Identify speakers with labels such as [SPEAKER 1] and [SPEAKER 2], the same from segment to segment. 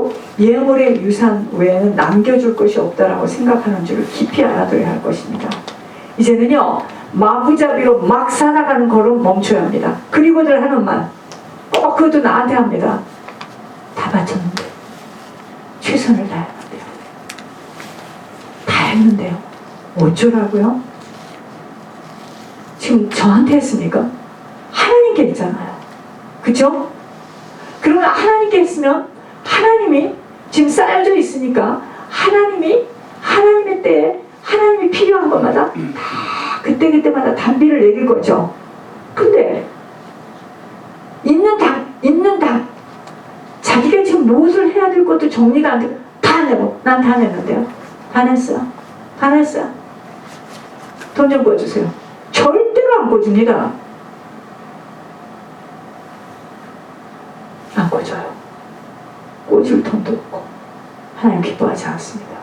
[SPEAKER 1] 또 예물의 유산 외에는 남겨줄 것이 없다라고 생각하는 줄을 깊이 알아둬야 할 것입니다. 이제는요, 마구잡이로 막 살아가는 걸음 멈춰야 합니다. 그리고들 하는 말, 꼭 그것도 나한테 합니다. 다 바쳤는데, 최선을 다했는데요. 다 했는데요. 어쩌라고요? 지금 저한테 했습니까? 하나님께 했잖아요. 그쵸? 그러면 하나님께 했으면 하나님이 지금 쌓여져 있으니까 하나님의 때에 하나님이 필요한 것마다 다 그때그때마다 단비를 내릴 거죠. 근데 있는 당 자기가 지금 무엇을 해야 될 것도 정리가 안 되고 다 내고 난 다 냈는데요. 다 냈어요. 돈 좀 꿔주세요. 절대로 안 꿔줍니다. 안 꿔줘요. 꿔줄 돈도 없고 하나님 기뻐하지 않습니다.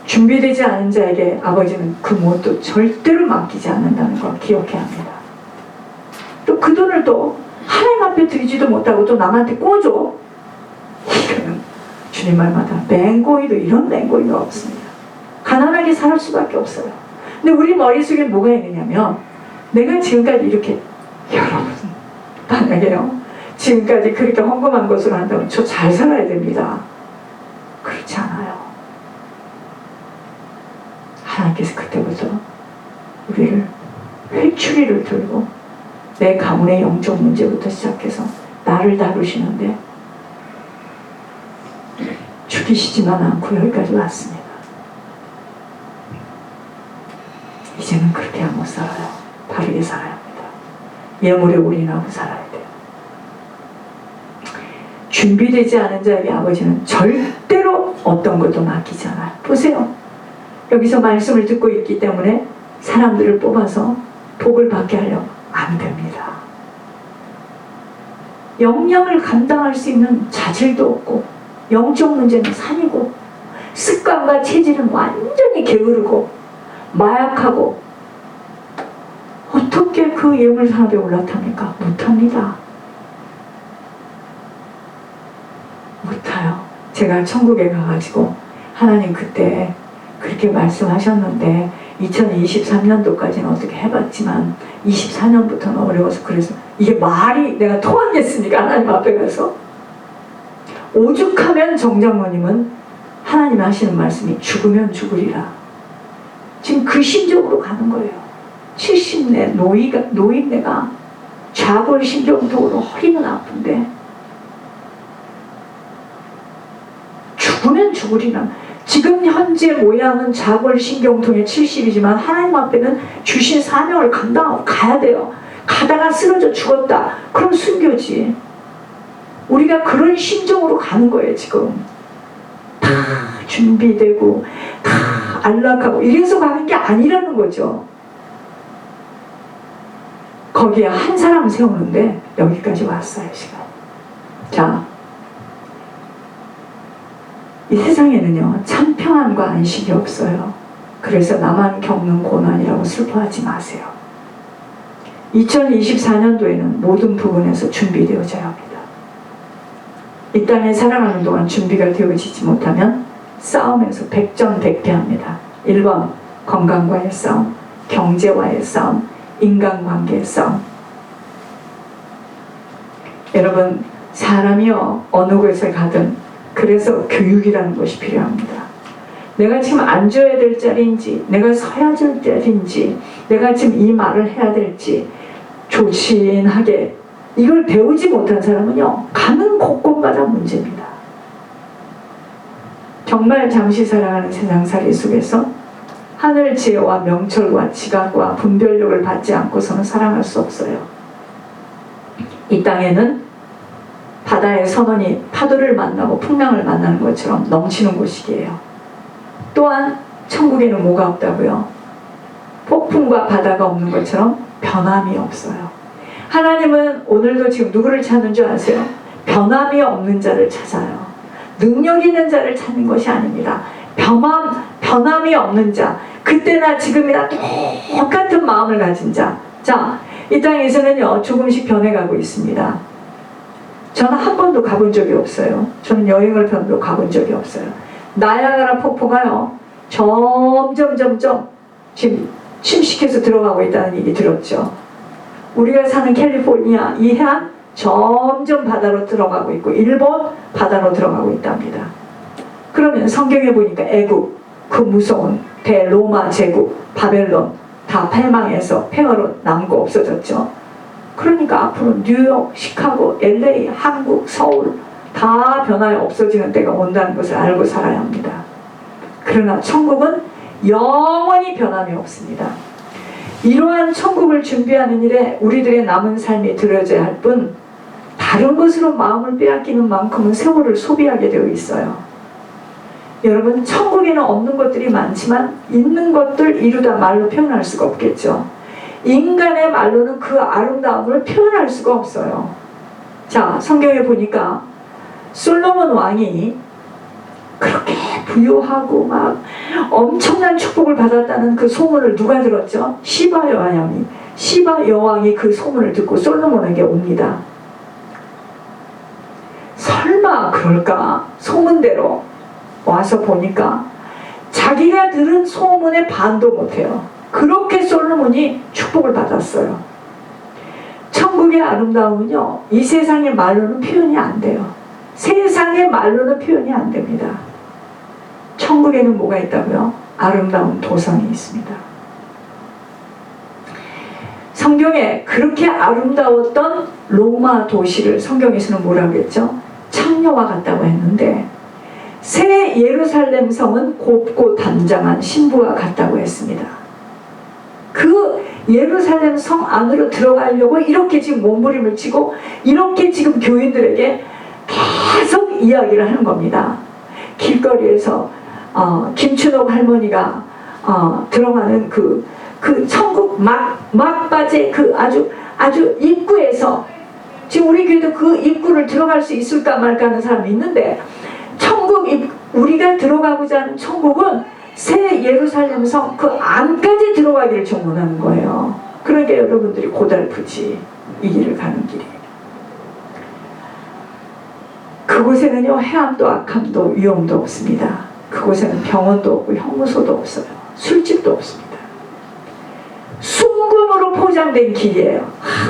[SPEAKER 1] 준비되지 않은 자에게 아버지는 그 무엇도 절대로 맡기지 않는다는 걸 기억해야 합니다. 또 그 돈을 또 하나님 앞에 드리지도 못하고 또 남한테 꿔줘. 이거는 주님 말마다 맹고이도 이런 맹고이가 없습니다. 가난하게 살 수밖에 없어요. 근데 우리 머릿속에 뭐가 있느냐면 내가 지금까지 이렇게 여러분 만약에요 지금까지 그렇게 헌금한 것으로 한다면 저 잘 살아야 됩니다. 그렇지 않아요. 하나님께서 그때부터 우리를 회추리를 들고 내 가문의 영적 문제부터 시작해서 나를 다루시는데 죽이시지만 않고 여기까지 왔습니다. 이제는 그렇게 못 살아요. 바르게 살아야 합니다. 예물에 올인하고 살아야 돼요. 준비되지 않은 자에게 아버지는 절대로 어떤 것도 맡기지 않아요. 보세요. 여기서 말씀을 듣고 있기 때문에 사람들을 뽑아서 복을 받게 하려고 안 됩니다. 역량을 감당할 수 있는 자질도 없고 영적 문제는 산이고 습관과 체질은 완전히 게으르고 마약하고 어떻게 그 예물 산업에 올라탑니까? 못합니다. 못해요. 제가 천국에 가가지고 하나님 그때 그렇게 말씀하셨는데 2023년도까지는 어떻게 해봤지만 24년부터는 어려워서 그래서 이게 말이 내가 통하겠습니까? 하나님 앞에 가서 오죽하면 정장모님은 하나님 하시는 말씀이 죽으면 죽으리라. 지금 그 심정으로 가는 거예요. 70대 노인네가 좌골신경통으로 허리는 아픈데 죽으면 죽으리라. 지금 현재 모양은 좌골신경통에 70이지만 하나님 앞에는 주신 사명을 감당하고 가야 돼요. 가다가 쓰러져 죽었다. 그럼 순교지. 우리가 그런 심정으로 가는 거예요. 지금 다 준비되고 다 안락하고 이래서 가는 게 아니라는 거죠. 거기에 한 사람 세우는데 여기까지 왔어요. 시간. 자, 이 세상에는요 참 평안과 안식이 없어요. 그래서 나만 겪는 고난이라고 슬퍼하지 마세요. 2024년도에는 모든 부분에서 준비되어져야 합니다. 이 땅에 살아가는 동안 준비가 되어지지 못하면 싸움에서 백전백패합니다. 1번 건강과의 싸움, 경제와의 싸움, 인간관계의 싸움. 여러분 사람이요 어느 곳에 가든 그래서 교육이라는 것이 필요합니다. 내가 지금 앉아야 될 자리인지 내가 서야 될 자리인지 내가 지금 이 말을 해야 될지 조신하게 이걸 배우지 못한 사람은요 가는 곳곳마다 문제입니다. 정말 잠시 살아가는 세상살이 속에서 하늘 지혜와 명철과 지각과 분별력을 받지 않고서는 살아갈 수 없어요. 이 땅에는 바다의 선원이 파도를 만나고 풍랑을 만나는 것처럼 넘치는 곳이에요. 또한 천국에는 뭐가 없다고요? 폭풍과 바다가 없는 것처럼 변함이 없어요. 하나님은 오늘도 지금 누구를 찾는 줄 아세요? 변함이 없는 자를 찾아요. 능력 있는 자를 찾는 것이 아닙니다. 변함이 없는 자, 그때나 지금이나 똑같은 마음을 가진 자. 자, 이 땅에서는요 조금씩 변해가고 있습니다. 저는 한 번도 가본 적이 없어요. 저는 여행을 별로 가본 적이 없어요. 나야가라 폭포가요, 점점 지금 침식해서 들어가고 있다는 얘기 들었죠. 우리가 사는 캘리포니아 이 해안 점점 바다로 들어가고 있고 일본 바다로 들어가고 있답니다. 그러면 성경에 보니까 애국, 그 무서운 대로마 제국 바벨론 다 패망해서 폐허로 남고 없어졌죠. 그러니까 앞으로 뉴욕, 시카고, LA, 한국, 서울 다 변화에 없어지는 때가 온다는 것을 알고 살아야 합니다. 그러나 천국은 영원히 변함이 없습니다. 이러한 천국을 준비하는 일에 우리들의 남은 삶이 들여져야 할 뿐 다른 것으로 마음을 빼앗기는 만큼은 세월을 소비하게 되어 있어요. 여러분, 천국에는 없는 것들이 많지만 있는 것들 이루다 말로 표현할 수가 없겠죠. 인간의 말로는 그 아름다움을 표현할 수가 없어요. 자, 성경에 보니까 솔로몬 왕이 그렇게 부유하고 막 엄청난 축복을 받았다는 그 소문을 누가 들었죠? 시바 여왕이 그 소문을 듣고 솔로몬에게 옵니다. 설마 그럴까? 소문대로 와서 보니까 자기가 들은 소문에 반도 못해요. 그렇게 솔로몬이 축복을 받았어요. 천국의 아름다움은요, 이 세상의 말로는 표현이 안 돼요. 세상의 말로는 표현이 안 됩니다. 천국에는 뭐가 있다고요? 아름다운 도성이 있습니다. 성경에 그렇게 아름다웠던 로마 도시를 성경에서는 뭐라고 했죠? 창녀와 같다고 했는데 새 예루살렘 성은 곱고 단장한 신부와 같다고 했습니다. 그 예루살렘 성 안으로 들어가려고 이렇게 지금 몸부림을 치고 이렇게 지금 교인들에게 계속 이야기를 하는 겁니다. 길거리에서 김춘옥 할머니가 들어가는 그 천국 막바지 그 아주 입구에서 지금 우리 교회도 그 입구를 들어갈 수 있을까 말까 하는 사람이 있는데 우리가 들어가고자 하는 천국은 새 예루살렘 성 그 안까지 들어가기를 주문하는 거예요. 그러니까 여러분들이 고달프지, 이 길을 가는 길이. 그곳에는요, 해함도 악함도 위험도 없습니다. 그곳에는 병원도 없고 형무소도 없어요. 술집도 없습니다. 순금으로 포장된 길이에요.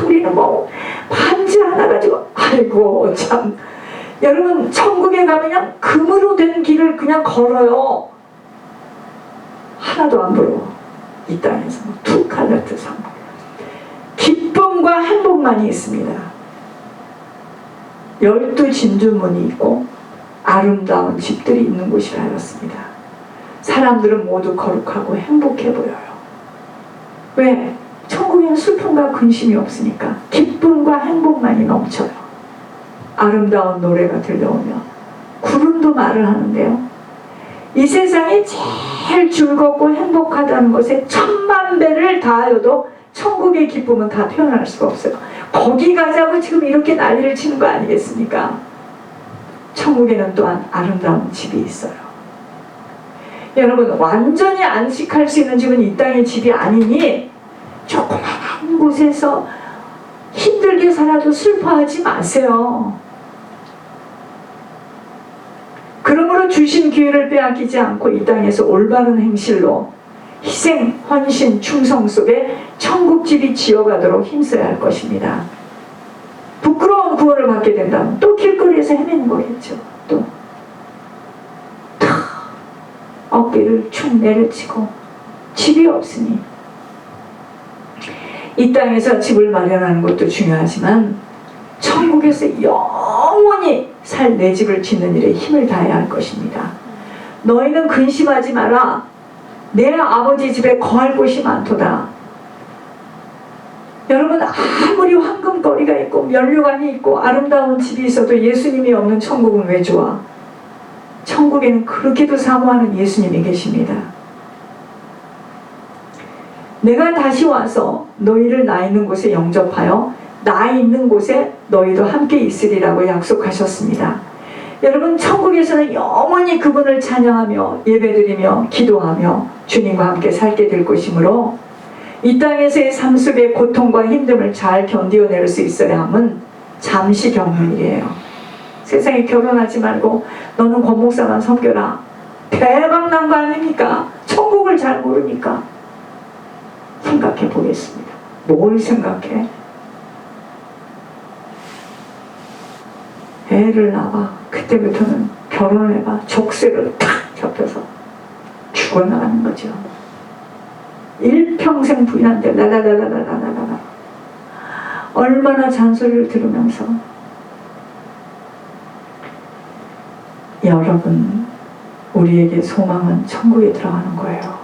[SPEAKER 1] 우리는 뭐 반지 하나 가지고, 아이고 참, 여러분 천국에 가면 금으로 된 길을 그냥 걸어요. 하나도 안 부러워. 이 땅에서 두 칼라트 상 기쁨과 행복만이 있습니다. 12 진주문이 있고 아름다운 집들이 있는 곳이라 알았습니다. 사람들은 모두 거룩하고 행복해 보여요. 왜? 천국에는 슬픔과 근심이 없으니까 기쁨과 행복만이 넘쳐요. 아름다운 노래가 들려오며 구름도 말을 하는데요, 이 세상이 제일 즐겁고 행복하다는 것에 10,000배를 다하여도 천국의 기쁨은 다 표현할 수가 없어요. 거기 가자고 지금 이렇게 난리를 치는 거 아니겠습니까? 천국에는 또한 아름다운 집이 있어요. 여러분, 완전히 안식할 수 있는 집은 이 땅의 집이 아니니 조그마한 곳에서 힘들게 살아도 슬퍼하지 마세요. 그러므로 주신 기회를 빼앗기지 않고 이 땅에서 올바른 행실로 희생, 헌신, 충성 속에 천국집이 지어가도록 힘써야 할 것입니다. 부끄러운 구원을 받게 된다면 또 길거리에서 헤매는 거겠죠. 또 어깨를 축 내려치고 집이 없으니. 이 땅에서 집을 마련하는 것도 중요하지만 천국에서 영원히 살 내 집을 짓는 일에 힘을 다해야 할 것입니다. 너희는 근심하지 마라. 내 아버지 집에 거할 곳이 많도다. 여러분, 아무리 황금거리가 있고 면류관이 있고 아름다운 집이 있어도 예수님이 없는 천국은 왜 좋아? 천국에는 그렇게도 사모하는 예수님이 계십니다. 내가 다시 와서 너희를 나 있는 곳에 영접하여 나 있는 곳에 너희도 함께 있으리라고 약속하셨습니다. 여러분, 천국에서는 영원히 그분을 찬양하며 예배드리며 기도하며 주님과 함께 살게 될 것이므로 이 땅에서의 삶 속의 고통과 힘듦을 잘 견디어낼 수 있어야 함은 잠시 겪는 일이에요. 세상에 결혼하지 말고 너는 권 목사만 섬겨라. 대박 난 거 아닙니까? 천국을 잘 모르니까. 생각해 보겠습니다. 뭘 생각해? 애를 낳아. 그때부터는 결혼을 해봐. 족쇄를 탁 접혀서 죽어나가는 거죠. 일평생 부인한테 라라라라라라라라. 얼마나 잔소리를 들으면서. 여러분, 우리에게 소망은 천국에 들어가는 거예요.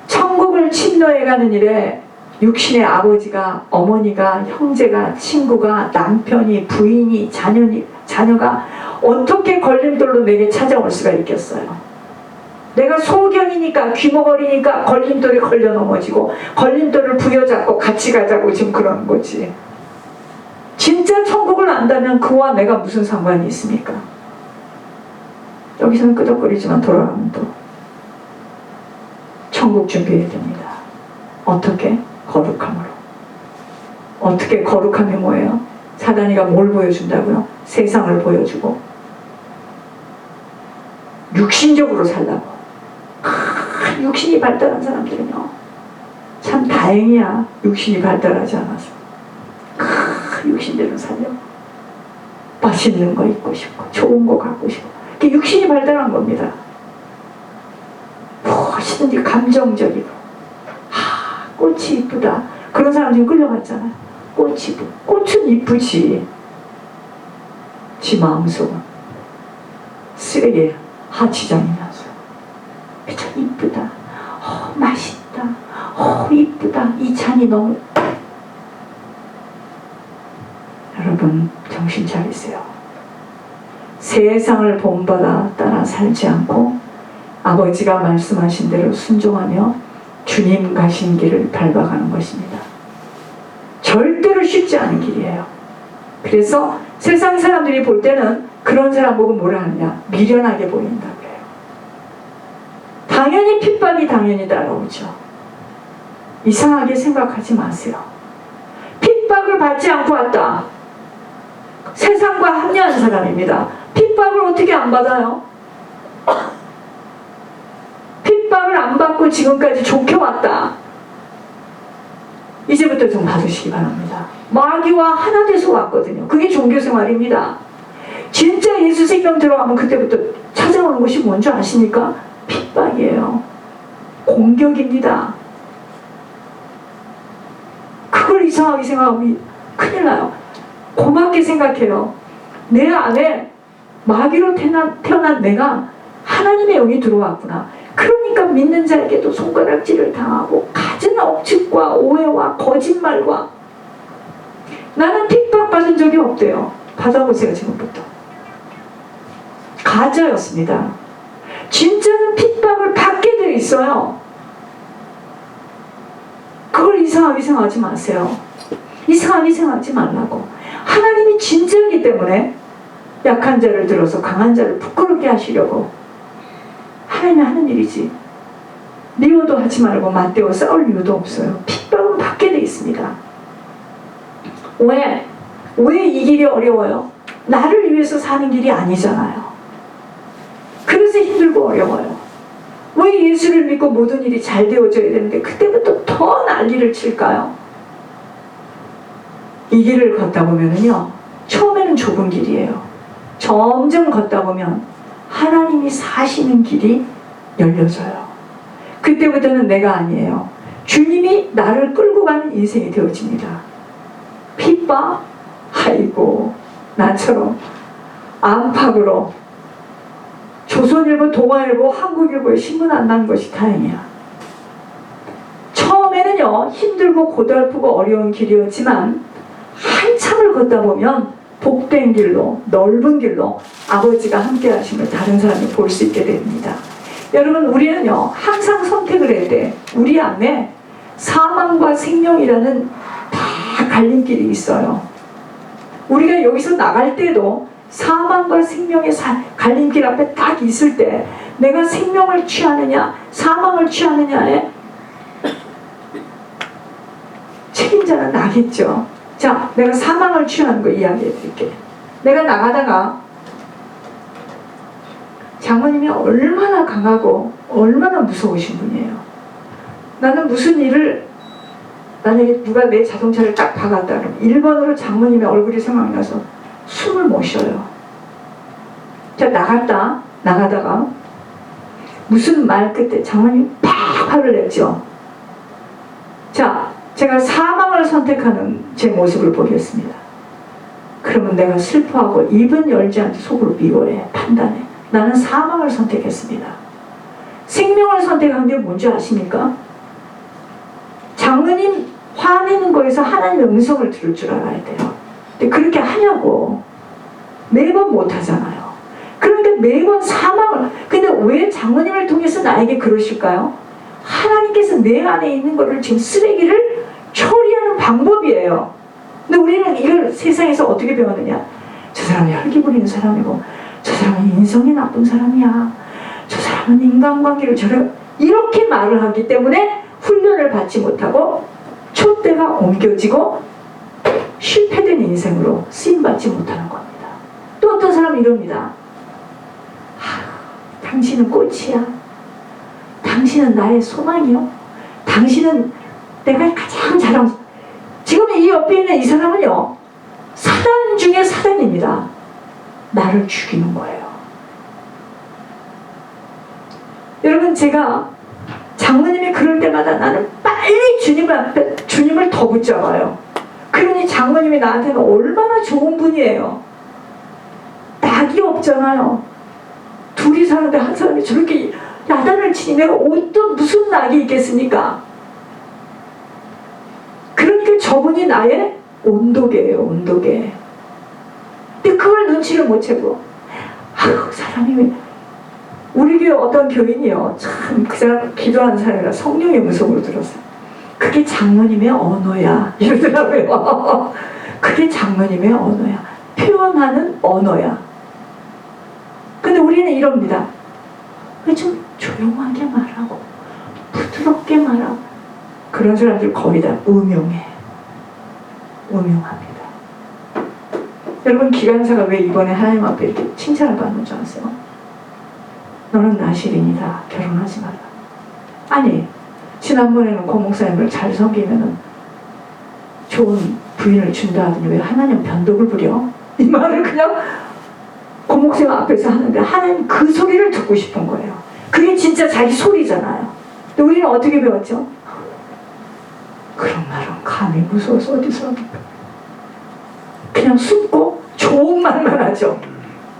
[SPEAKER 1] 천국을 침노해가는 일에 육신의 아버지가, 어머니가, 형제가, 친구가, 남편이, 부인이, 자녀가 어떻게 걸림돌로 내게 찾아올 수가 있겠어요? 내가 소경이니까, 귀머거리니까 걸림돌에 걸려 넘어지고 걸림돌을 부여잡고 같이 가자고 지금 그러는 거지. 진짜 천국을 안다면 그와 내가 무슨 상관이 있습니까? 여기서는 끄덕거리지만 돌아가면 또 천국 준비해야 됩니다. 어떻게? 거룩함으로. 어떻게 거룩함이 뭐예요? 사단이가 뭘 보여준다고요? 세상을 보여주고 육신적으로 살라고. 육신이 발달한 사람들은요, 참 다행이야. 육신이 발달하지 않아서. 육신대로 살려고. 맛있는 거 입고 싶고 좋은 거 갖고 싶고. 그게 육신이 발달한 겁니다. 무엇이든지 감정적이고. 꽃이 이쁘다. 그런 사람 지금 끌려갔잖아요. 꽃은 이쁘지. 지 마음속은 쓰레기 하치장이면서 참 이쁘다. 맛있다. 이쁘다. 이 잔이 너무. 여러분, 정신 차리세요. 세상을 본받아 따라 살지 않고 아버지가 말씀하신 대로 순종하며 주님 가신 길을 밟아가는 것입니다. 절대로 쉽지 않은 길이에요. 그래서 세상 사람들이 볼 때는 그런 사람 보고 뭐라 하느냐? 미련하게 보인다고 해요. 당연히 핍박이 당연히 따라오죠. 이상하게 생각하지 마세요. 핍박을 받지 않고 왔다. 세상과 합리한 사람입니다. 핍박을 어떻게 안 받아요? 핍박을 안 받고 지금까지 좋게 왔다. 이제부터 좀 받으시기 바랍니다. 마귀와 하나 돼서 왔거든요. 그게 종교생활입니다. 진짜 예수 생명 들어가면 그때부터 찾아오는 것이 뭔지 아십니까? 핍박이에요. 공격입니다. 그걸 이상하게 생각하면 큰일 나요. 고맙게 생각해요. 내 안에 마귀로 태어난 내가 하나님의 영이 들어왔구나. 그러니까 믿는 자에게도 손가락질을 당하고 갖은 억측과 오해와 거짓말과. 나는 핍박받은 적이 없대요. 받아보세요. 지금부터. 가짜였습니다. 진짜는 핍박을 받게 돼 있어요. 그걸 이상하게 생각하지 마세요. 이상하게 생각하지 말라고. 하나님이 진짜이기 때문에 약한 자를 들어서 강한 자를 부끄럽게 하시려고 하나님이 하는 일이지. 미워도 하지 말고 맞대어 싸울 이유도 없어요. 핍박은 받게 돼 있습니다. 왜 이 길이 어려워요? 나를 위해서 사는 길이 아니잖아요. 그래서 힘들고 어려워요. 왜 예수를 믿고 모든 일이 잘 되어져야 되는데 그때부터 더 난리를 칠까요? 이 길을 걷다 보면은요, 처음에는 좁은 길이에요. 점점 걷다 보면 하나님이 사시는 길이 열려져요. 그때부터는 내가 아니에요. 주님이 나를 끌고 가는 인생이 되어집니다. 핍박? 아이고, 나처럼 안팎으로 조선일보, 동아일보, 한국일보에 신문 안 난 것이 다행이야. 처음에는요, 힘들고 고달프고 어려운 길이었지만 한참을 걷다 보면 복된 길로, 넓은 길로 아버지가 함께 하심을 다른 사람이 볼 수 있게 됩니다. 여러분, 우리는요, 항상 선택을 할 때 우리 안에 사망과 생명이라는 다 갈림길이 있어요. 우리가 여기서 나갈 때도 사망과 생명의 갈림길 앞에 딱 있을 때 내가 생명을 취하느냐 사망을 취하느냐에 책임자는 나겠죠. 자, 내가 사망을 취하는 거 이야기해 드릴게요. 내가 나가다가 장모님이 얼마나 강하고 얼마나 무서우신 분이에요. 나는 무슨 일을, 만약에 누가 내 자동차를 딱 박았다 그러면 1번으로 장모님의 얼굴이 생각나서 숨을 못 쉬어요. 자, 나가다가 무슨 말 끝에 장모님이 팍 화를 냈죠. 자, 제가 사망을 선택하는 제 모습을 보겠습니다. 그러면 내가 슬퍼하고 입은 열지 않고 속으로 미워해, 판단해. 나는 사망을 선택했습니다. 생명을 선택한 게 뭔지 아십니까? 장모님 화내는 거에서 하나님의 음성을 들을 줄 알아야 돼요. 근데 그렇게 하냐고. 매번 못 하잖아요. 그러니까 매번 사망을. 근데 왜 장모님을 통해서 나에게 그러실까요? 하나님께서 내 안에 있는 거를 지금 쓰레기를 처리하는 방법이에요. 근데 우리는 이걸 세상에서 어떻게 배웠느냐? 저 사람이 혈기 부리는 사람이고, 저 사람은 인성이 나쁜 사람이야, 저 사람은 인간관계를 저래, 이렇게 말을 하기 때문에 훈련을 받지 못하고 촛대가 옮겨지고 실패된 인생으로 쓰임받지 못하는 겁니다. 또 어떤 사람은 이럽니다. 당신은 꽃이야. 당신은 나의 소망이요. 당신은 내가 가장 자랑. 지금 이 옆에 있는 이 사람은요, 사단 중에 사단입니다. 나를 죽이는 거예요. 여러분, 제가 장모님이 그럴 때마다 나는 빨리 주님을 더 붙잡아요. 그러니 장모님이 나한테는 얼마나 좋은 분이에요. 낙이 없잖아요. 둘이 사는데 한 사람이 저렇게 야단을 치니 내가 어떤 무슨 낙이 있겠습니까? 그러니까 저분이 나의 온도계예요, 온도계. 근데 그걸 눈치를 못 채고, 아유, 사람이 왜, 우리 교회 어떤 교인이요, 참 그 사람 기도하는 사람이라 성령의 음성으로 들었어요. 그게 장모님의 언어야 이러더라고요. 그게 장모님의 언어야. 표현하는 언어야. 근데 우리는 이럽니다. 왜 좀 조용하게 말하고 부드럽게 말하고. 그런 사람들 거의 다 음흉해. 음흉합니다. 여러분, 기관사가 왜 이번에 하나님 앞에 이렇게 칭찬을 받는 줄 아세요? 너는 나실인이다. 결혼하지 마라. 아니, 지난번에는 고 목사님을 잘 섬기면은 좋은 부인을 준다 하더니 왜 하나님 변덕을 부려? 이 말을 그냥 고 목사님 앞에서 하는데 하나님 그 소리를 듣고 싶은 거예요. 그게 진짜 자기 소리잖아요. 근데 우리는 어떻게 배웠죠? 그런 말은 감히 무서워서 어디서 합니까? 그냥 숨고 좋은 말만 하죠.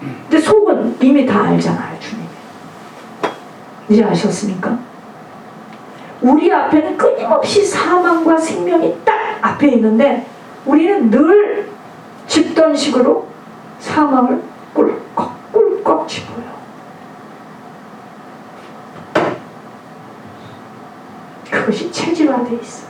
[SPEAKER 1] 근데 속은 이미 다 알잖아요, 주님이. 이제 아셨습니까? 우리 앞에는 끊임없이 사망과 생명이 딱 앞에 있는데 우리는 늘 짚던 식으로 사망을 꿀꺽 짚어요. 그것이 체질화되어 있어요.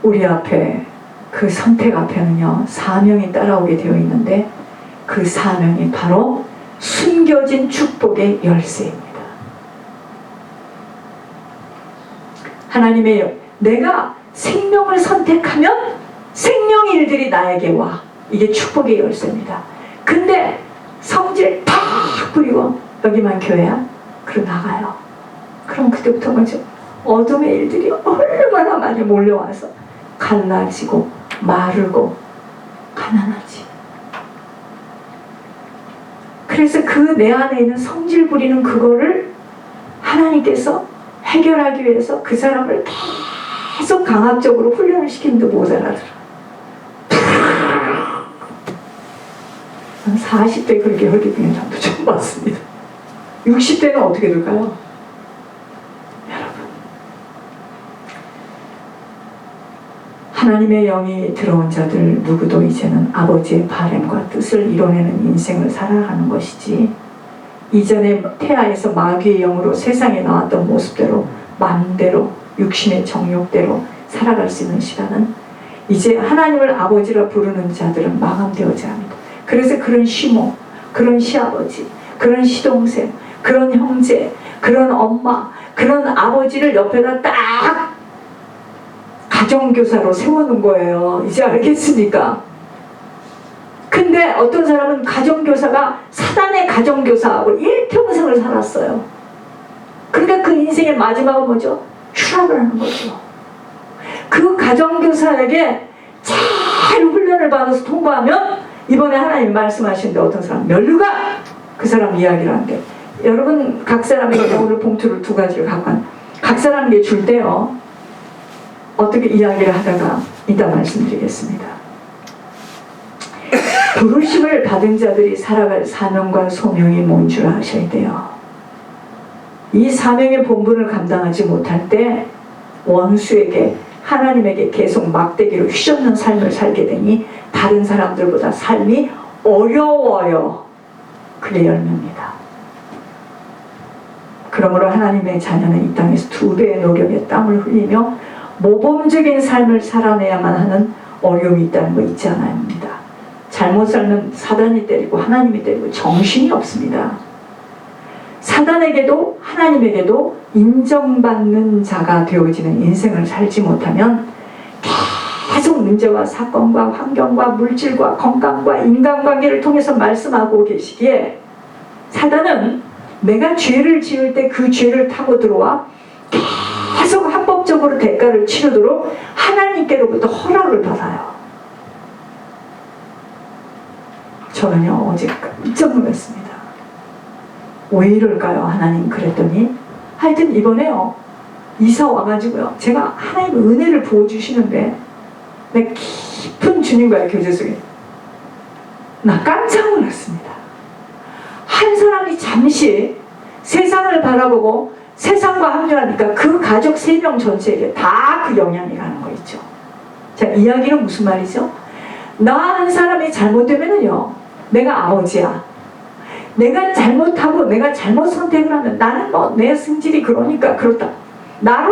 [SPEAKER 1] 우리 앞에 그 선택 앞에는요, 사명이 따라오게 되어 있는데 그 사명이 바로 숨겨진 축복의 열쇠입니다. 하나님의, 내가 생명을 선택하면 생명의 일들이 나에게 와. 이게 축복의 열쇠입니다. 근데 성질 다 부리고 여기만 교회야? 그럼 나가요. 그럼 그때부터 먼저 어둠의 일들이 얼마나 많이 몰려와서 갈라지고 마르고 가난하지. 그래서 그 내 안에 있는 성질 부리는 그거를 하나님께서 해결하기 위해서 그 사람을 계속 강압적으로 훈련을 시키는데 모자라더라. 한 40대 그렇게 혈기 부리는 사람도 처음 봤습니다. 60대는 어떻게 될까요? 하나님의 영이 들어온 자들 누구도 이제는 아버지의 바람과 뜻을 이뤄내는 인생을 살아가는 것이지, 이전에 태아에서 마귀의 영으로 세상에 나왔던 모습대로 마음대로 육신의 정욕대로 살아갈 수 있는 시간은 이제 하나님을 아버지라 부르는 자들은 마감되어져야 합니다. 그래서 그런 시모, 그런 시아버지, 그런 시동생, 그런 형제, 그런 엄마, 그런 아버지를 옆에다 딱 가정교사로 세워놓은 거예요. 이제 알겠습니까? 근데 어떤 사람은 가정교사가 사단의 가정교사하고 일평생을 살았어요. 그러니까 그 인생의 마지막은 뭐죠? 추락을 하는 거죠. 그 가정교사에게 잘 훈련을 받아서 통과하면 이번에 하나님 말씀하시는데 어떤 사람 면류관 그 사람 이야기를 하는데 여러분 각 사람에게 오늘 봉투를 2가지를 갖고 각 사람에게 줄 때요 어떻게 이야기를 하다가 이따 말씀드리겠습니다. 부르심을 받은 자들이 살아갈 사명과 소명이 뭔 줄 아셔야 돼요. 이 사명의 본분을 감당하지 못할 때 원수에게 하나님에게 계속 막대기로 휘젓는 삶을 살게 되니 다른 사람들보다 삶이 어려워요. 그게 열매입니다. 그러므로 하나님의 자녀는 이 땅에서 2배의 노력에 땀을 흘리며 모범적인 삶을 살아내야만 하는 어려움이 있다는 거 잊지 않아야 합니다. 잘못 살면 사단이 때리고 하나님이 때리고 정신이 없습니다. 사단에게도 하나님에게도 인정받는 자가 되어지는 인생을 살지 못하면 계속 문제와 사건과 환경과 물질과 건강과 인간관계를 통해서 말씀하고 계시기에 사단은 내가 죄를 지을 때 그 죄를 타고 들어와 계속 합법적으로 대가를 치르도록 하나님께로부터 허락을 받아요. 저는요 어제 깜짝 놀랐습니다. 왜 이럴까요? 하나님 그랬더니 하여튼 이번에요 이사 와가지고요 제가 하나님의 은혜를 부어주시는데 내 깊은 주님과의 교제 속에 나 깜짝 놀랐습니다. 한 사람이 잠시 세상을 바라보고 세상과 합류하니까 그 가족 3명 전체에게 다 그 영향이 가는 거 있죠. 자, 이야기는 무슨 말이죠? 나 한 사람이 잘못되면은요 내가 아버지야. 내가 잘못하고 내가 잘못 선택을 하면 나는 뭐 내 승질이 그러니까 그렇다. 나로